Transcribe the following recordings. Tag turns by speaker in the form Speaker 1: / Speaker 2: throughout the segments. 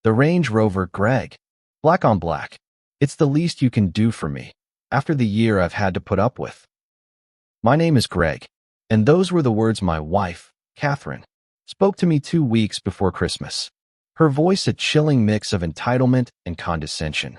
Speaker 1: The Range Rover, Greg. Black on black. It's the least you can do for me, after the year I've had to put up with. My name is Greg, and those were the words my wife, Catherine, spoke to me 2 weeks before Christmas. Her voice a chilling mix of entitlement and condescension.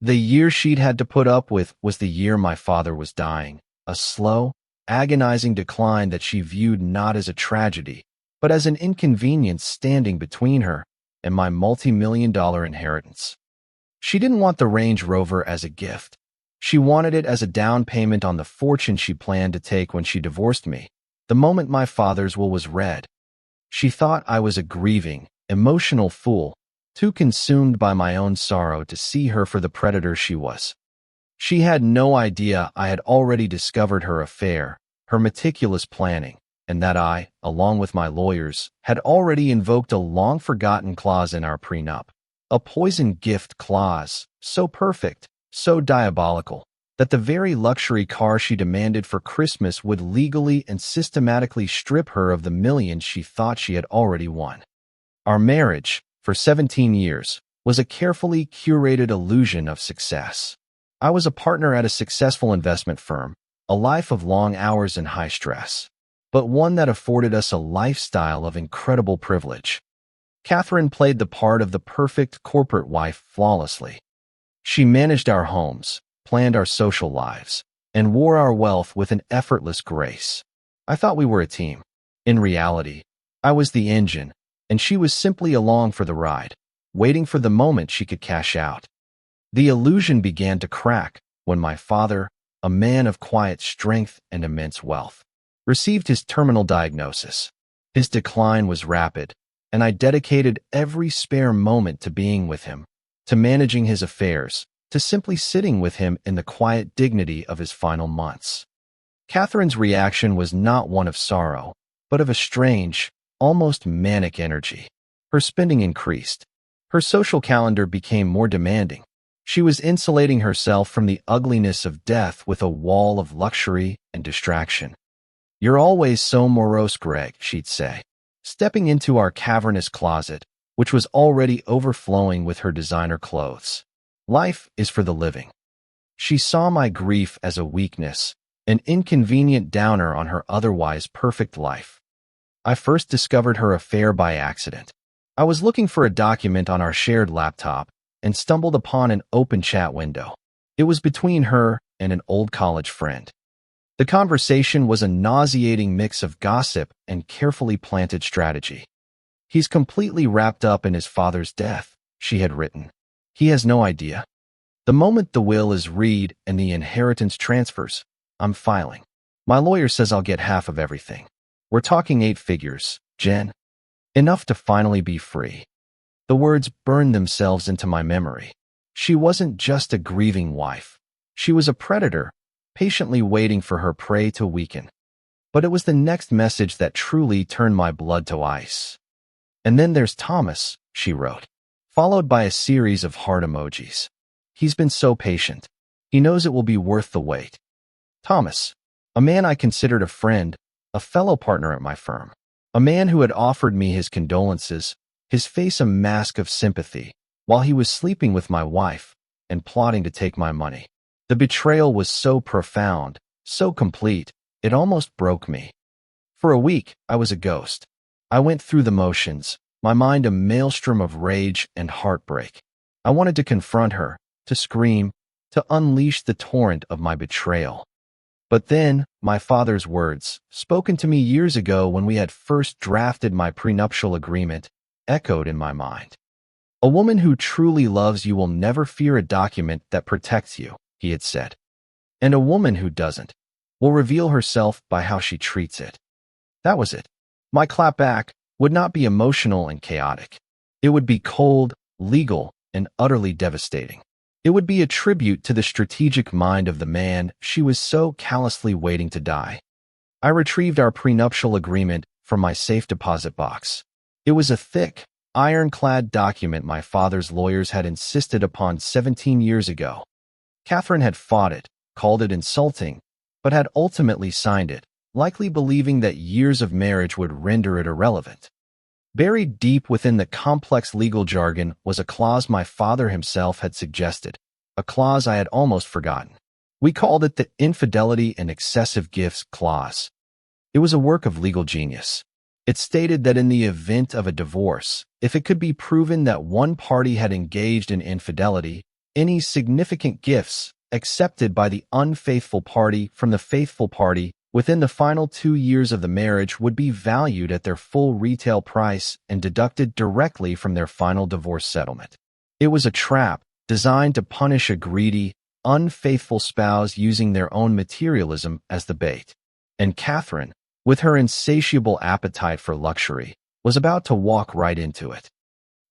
Speaker 1: The year she'd had to put up with was the year my father was dying, a slow, agonizing decline that she viewed not as a tragedy, but as an inconvenience standing between her and my multi-million-dollar inheritance. She didn't want the Range Rover as a gift. She wanted it as a down payment on the fortune she planned to take when she divorced me, the moment my father's will was read. She thought I was a grieving, emotional fool, too consumed by my own sorrow to see her for the predator she was. She had no idea I had already discovered her affair, her meticulous planning, and that I, along with my lawyers, had already invoked a long-forgotten clause in our prenup. A poison gift clause, so perfect, so diabolical, that the very luxury car she demanded for Christmas would legally and systematically strip her of the millions she thought she had already won. Our marriage, for 17 years, was a carefully curated illusion of success. I was a partner at a successful investment firm, a life of long hours and high stress, but one that afforded us a lifestyle of incredible privilege. Catherine played the part of the perfect corporate wife flawlessly. She managed our homes, planned our social lives, and wore our wealth with an effortless grace. I thought we were a team. In reality, I was the engine, and she was simply along for the ride, waiting for the moment she could cash out. The illusion began to crack when my father, a man of quiet strength and immense wealth, received his terminal diagnosis. His decline was rapid, and I dedicated every spare moment to being with him, to managing his affairs, to simply sitting with him in the quiet dignity of his final months. Catherine's reaction was not one of sorrow, but of a strange, almost manic energy. Her spending increased. Her social calendar became more demanding. She was insulating herself from the ugliness of death with a wall of luxury and distraction. "You're always so morose, Greg," she'd say, stepping into our cavernous closet, which was already overflowing with her designer clothes. "Life is for the living." She saw my grief as a weakness, an inconvenient downer on her otherwise perfect life. I first discovered her affair by accident. I was looking for a document on our shared laptop and stumbled upon an open chat window. It was between her and an old college friend. The conversation was a nauseating mix of gossip and carefully planted strategy. "He's completely wrapped up in his father's death," she had written. "He has no idea. The moment the will is read and the inheritance transfers, I'm filing. My lawyer says I'll get half of everything. We're talking 8 figures, Jen. Enough to finally be free." The words burned themselves into my memory. She wasn't just a grieving wife. She was a predator, patiently waiting for her prey to weaken. But it was the next message that truly turned my blood to ice. "And then there's Thomas," she wrote, followed by a series of heart emojis. "He's been so patient. He knows it will be worth the wait." Thomas, a man I considered a friend, a fellow partner at my firm, a man who had offered me his condolences, his face a mask of sympathy, while he was sleeping with my wife and plotting to take my money. The betrayal was so profound, so complete, it almost broke me. For a week, I was a ghost. I went through the motions, my mind a maelstrom of rage and heartbreak. I wanted to confront her, to scream, to unleash the torrent of my betrayal. But then, my father's words, spoken to me years ago when we had first drafted my prenuptial agreement, echoed in my mind. "A woman who truly loves you will never fear a document that protects you," he had said. "And a woman who doesn't will reveal herself by how she treats it." That was it. My clapback would not be emotional and chaotic. It would be cold, legal, and utterly devastating. It would be a tribute to the strategic mind of the man she was so callously waiting to die. I retrieved our prenuptial agreement from my safe deposit box. It was a thick, ironclad document my father's lawyers had insisted upon 17 years ago. Catherine had fought it, called it insulting, but had ultimately signed it, likely believing that years of marriage would render it irrelevant. Buried deep within the complex legal jargon was a clause my father himself had suggested, a clause I had almost forgotten. We called it the infidelity and excessive gifts clause. It was a work of legal genius. It stated that in the event of a divorce, if it could be proven that one party had engaged in infidelity, any significant gifts accepted by the unfaithful party from the faithful party within the final 2 years of the marriage would be valued at their full retail price and deducted directly from their final divorce settlement. It was a trap designed to punish a greedy, unfaithful spouse using their own materialism as the bait. And Catherine, with her insatiable appetite for luxury, was about to walk right into it.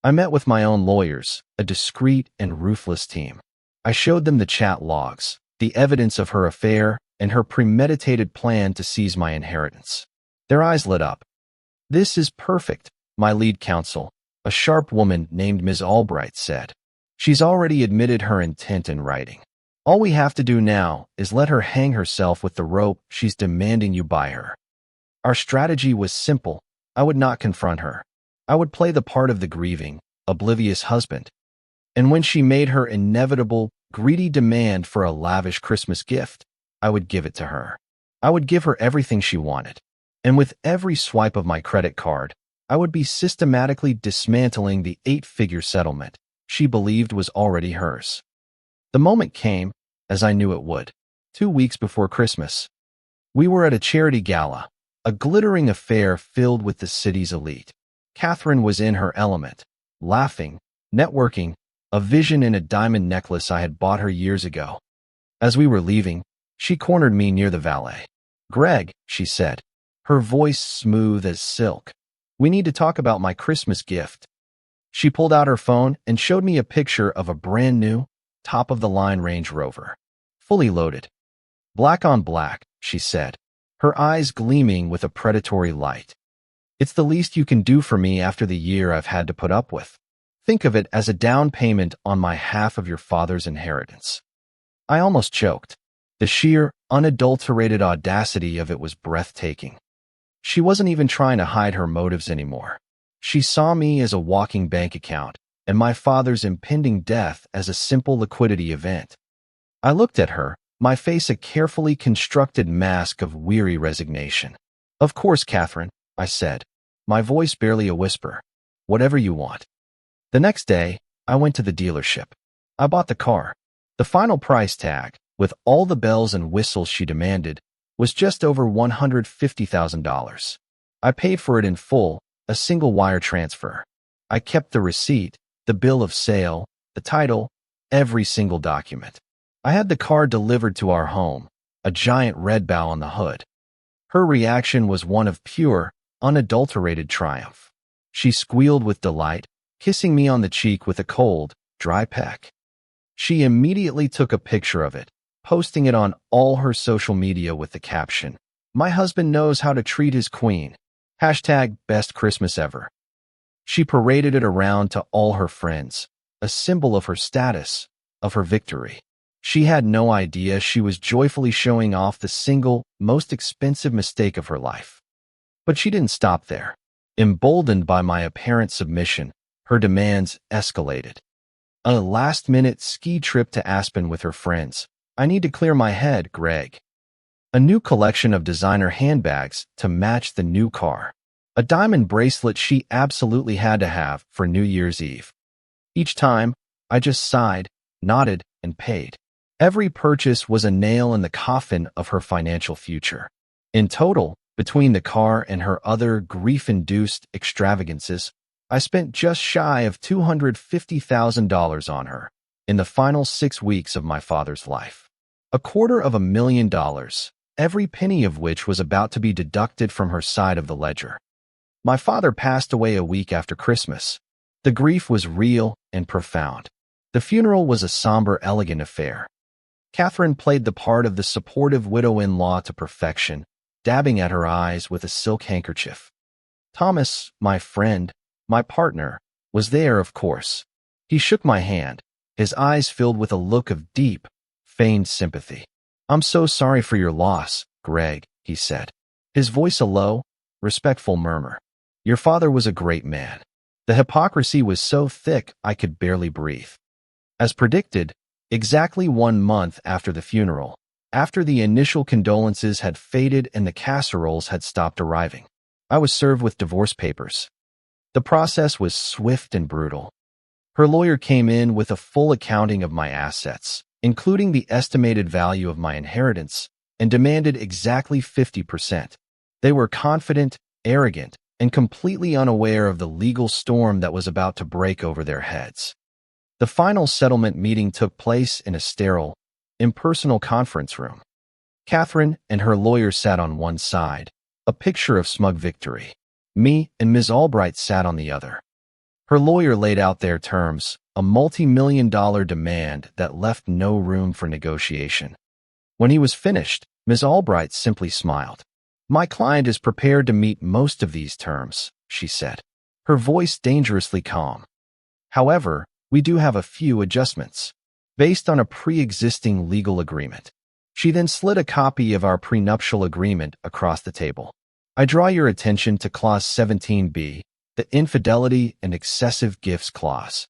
Speaker 1: I met with my own lawyers, a discreet and ruthless team. I showed them the chat logs, the evidence of her affair, and her premeditated plan to seize my inheritance. Their eyes lit up. "This is perfect," my lead counsel, a sharp woman named Ms. Albright, said. "She's already admitted her intent in writing. All we have to do now is let her hang herself with the rope she's demanding you buy her." Our strategy was simple. I would not confront her. I would play the part of the grieving, oblivious husband. And when she made her inevitable, greedy demand for a lavish Christmas gift, I would give it to her. I would give her everything she wanted. And with every swipe of my credit card, I would be systematically dismantling the 8-figure settlement she believed was already hers. The moment came, as I knew it would, 2 weeks before Christmas. We were at a charity gala, a glittering affair filled with the city's elite. Catherine was in her element, laughing, networking, a vision in a diamond necklace I had bought her years ago. As we were leaving, she cornered me near the valet. "Greg," she said, her voice smooth as silk, "we need to talk about my Christmas gift." She pulled out her phone and showed me a picture of a brand new, top-of-the-line Range Rover, fully loaded. "Black on black," she said, her eyes gleaming with a predatory light. "It's the least you can do for me after the year I've had to put up with. Think of it as a down payment on my half of your father's inheritance." I almost choked. The sheer, unadulterated audacity of it was breathtaking. She wasn't even trying to hide her motives anymore. She saw me as a walking bank account, and my father's impending death as a simple liquidity event. I looked at her, my face a carefully constructed mask of weary resignation. "Of course, Catherine," I said, my voice barely a whisper. "Whatever you want." The next day, I went to the dealership. I bought the car. The final price tag, with all the bells and whistles she demanded, was just over $150,000. I paid for it in full, a single wire transfer. I kept the receipt, the bill of sale, the title, every single document. I had the car delivered to our home, a giant red bow on the hood. Her reaction was one of pure, unadulterated triumph. She squealed with delight, kissing me on the cheek with a cold, dry peck. She immediately took a picture of it, posting it on all her social media with the caption, "My husband knows how to treat his queen. #best Christmas ever." She paraded it around to all her friends, a symbol of her status, of her victory. She had no idea she was joyfully showing off the single, most expensive mistake of her life. But she didn't stop there. Emboldened by my apparent submission, her demands escalated. A last-minute ski trip to Aspen with her friends. "I need to clear my head, Greg." A new collection of designer handbags to match the new car. A diamond bracelet she absolutely had to have for New Year's Eve. Each time, I just sighed, nodded, and paid. Every purchase was a nail in the coffin of her financial future. In total, between the car and her other grief-induced extravagances, I spent just shy of $250,000 on her in the final 6 weeks of my father's life. $250,000, every penny of which was about to be deducted from her side of the ledger. My father passed away a week after Christmas. The grief was real and profound. The funeral was a somber, elegant affair. Catherine played the part of the supportive widow-in-law to perfection, dabbing at her eyes with a silk handkerchief. Thomas, my friend, my partner, was there, of course. He shook my hand, his eyes filled with a look of deep, feigned sympathy. "I'm so sorry for your loss, Greg," he said, his voice a low, respectful murmur. Your father was a great man. The hypocrisy was so thick I could barely breathe. As predicted, exactly 1 month after the funeral, after the initial condolences had faded and the casseroles had stopped arriving, I was served with divorce papers. The process was swift and brutal. Her lawyer came in with a full accounting of my assets, including the estimated value of my inheritance, and demanded exactly 50%. They were confident, arrogant, and completely unaware of the legal storm that was about to break over their heads. The final settlement meeting took place in a sterile, impersonal conference room. Catherine and her lawyer sat on one side, a picture of smug victory. Me and Ms. Albright sat on the other. Her lawyer laid out their terms, a multi-million-dollar demand that left no room for negotiation. When he was finished, Ms. Albright simply smiled. My client is prepared to meet most of these terms, she said, her voice dangerously calm. However, we do have a few adjustments, based on a pre-existing legal agreement. She then slid a copy of our prenuptial agreement across the table. I draw your attention to Clause 17b, the infidelity and excessive gifts clause.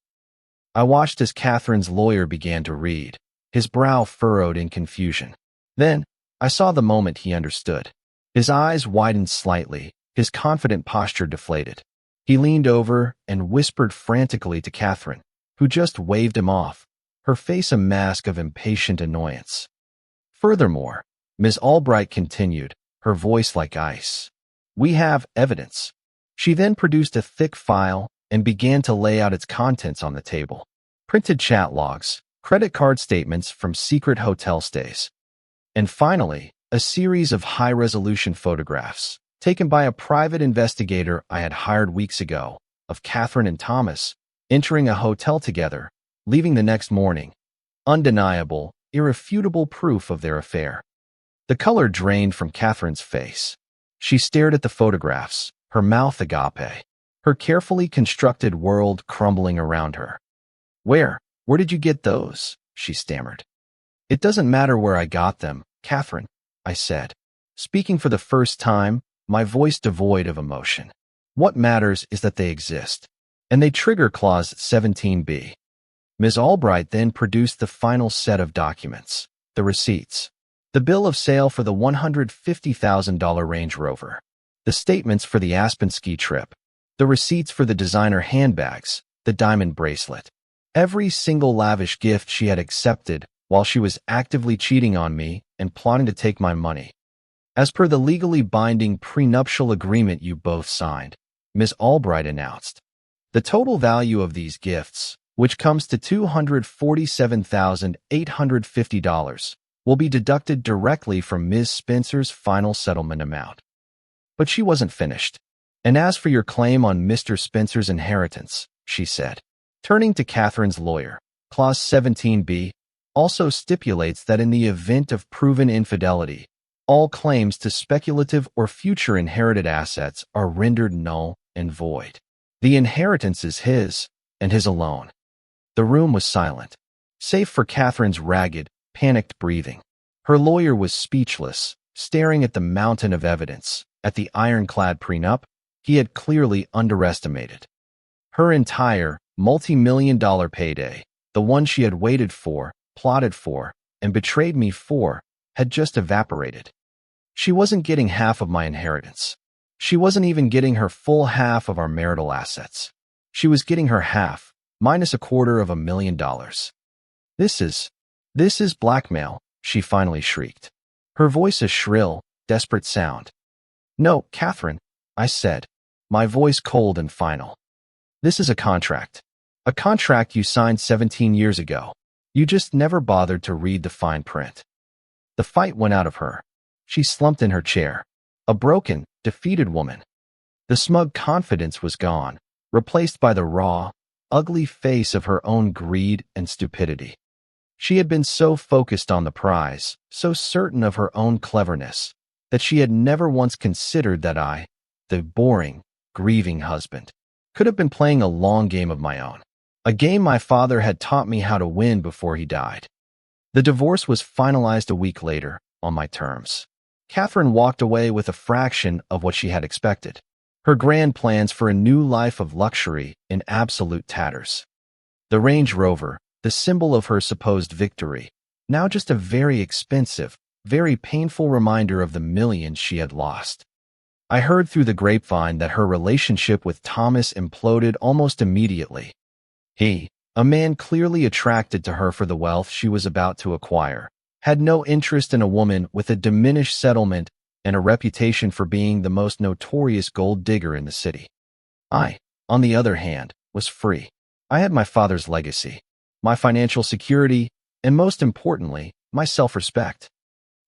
Speaker 1: I watched as Catherine's lawyer began to read, his brow furrowed in confusion. Then, I saw the moment he understood. His eyes widened slightly, his confident posture deflated. He leaned over and whispered frantically to Catherine, who just waved him off, her face a mask of impatient annoyance. Furthermore, Ms. Albright continued, her voice like ice. We have evidence. She then produced a thick file and began to lay out its contents on the table. Printed chat logs, credit card statements from secret hotel stays. And finally, a series of high-resolution photographs, taken by a private investigator I had hired weeks ago, of Catherine and Thomas entering a hotel together, leaving the next morning. Undeniable, irrefutable proof of their affair. The color drained from Catherine's face. She stared at the photographs, her mouth agape, her carefully constructed world crumbling around her. Where did you get those? She stammered. It doesn't matter where I got them, Catherine, I said, speaking for the first time, my voice devoid of emotion. What matters is that they exist, and they trigger Clause 17b. Ms. Albright then produced the final set of documents, the receipts, the bill of sale for the $150,000 Range Rover, the statements for the Aspen ski trip, the receipts for the designer handbags, the diamond bracelet, every single lavish gift she had accepted while she was actively cheating on me and plotting to take my money. As per the legally binding prenuptial agreement you both signed, Ms. Albright announced, the total value of these gifts, which comes to $247,850, will be deducted directly from Ms. Spencer's final settlement amount. But she wasn't finished. And as for your claim on Mr. Spencer's inheritance, she said, turning to Catherine's lawyer, Clause 17b also stipulates that in the event of proven infidelity, all claims to speculative or future inherited assets are rendered null and void. The inheritance is his, and his alone. The room was silent, save for Catherine's ragged, panicked breathing. Her lawyer was speechless, staring at the mountain of evidence, at the ironclad prenup he had clearly underestimated. Her entire, multi-million-dollar payday, the one she had waited for, plotted for, and betrayed me for, had just evaporated. She wasn't getting half of my inheritance. She wasn't even getting her full half of our marital assets. She was getting her half, minus $250,000. This is blackmail, she finally shrieked. Her voice a shrill, desperate sound. No, Catherine, I said, my voice cold and final. This is a contract. A contract you signed 17 years ago. You just never bothered to read the fine print. The fight went out of her. She slumped in her chair, a broken, defeated woman. The smug confidence was gone, replaced by the raw, ugly face of her own greed and stupidity. She had been so focused on the prize, so certain of her own cleverness, that she had never once considered that I, the boring, grieving husband, could have been playing a long game of my own, a game my father had taught me how to win before he died. The divorce was finalized a week later, on my terms. Catherine walked away with a fraction of what she had expected. her grand plans for a new life of luxury in absolute tatters. The Range Rover, the symbol of her supposed victory, now just a very expensive, very painful reminder of the millions she had lost. I heard through the grapevine that her relationship with Thomas imploded almost immediately. He, a man clearly attracted to her for the wealth she was about to acquire, had no interest in a woman with a diminished settlement and a reputation for being the most notorious gold digger in the city. I, on the other hand, was free. I had my father's legacy, my financial security, and most importantly, my self-respect.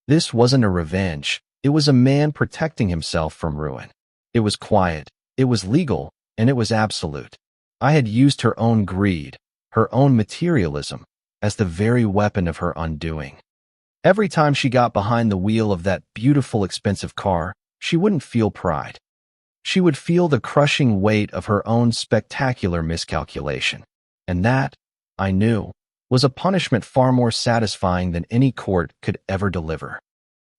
Speaker 1: This wasn't a revenge. It was a man protecting himself from ruin. It was quiet, it was legal, and it was absolute. I had used her own greed, her own materialism, as the very weapon of her undoing. Every time she got behind the wheel of that beautiful, expensive car, she wouldn't feel pride. She would feel the crushing weight of her own spectacular miscalculation. And that, I knew, was a punishment far more satisfying than any court could ever deliver.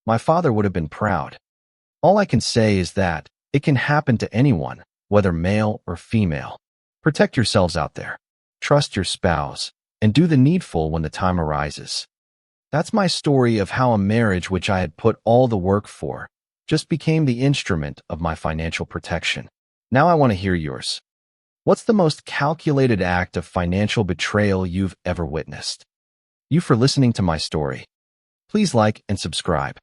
Speaker 1: My father would have been proud. All I can say is that it can happen to anyone, whether male or female. Protect yourselves out there. Trust your spouse, and do the needful when the time arises. That's my story of how a marriage which I had put all the work for just became the instrument of my financial protection. Now I want to hear yours. What's the most calculated act of financial betrayal you've ever witnessed? You for listening to my story. Please like and subscribe.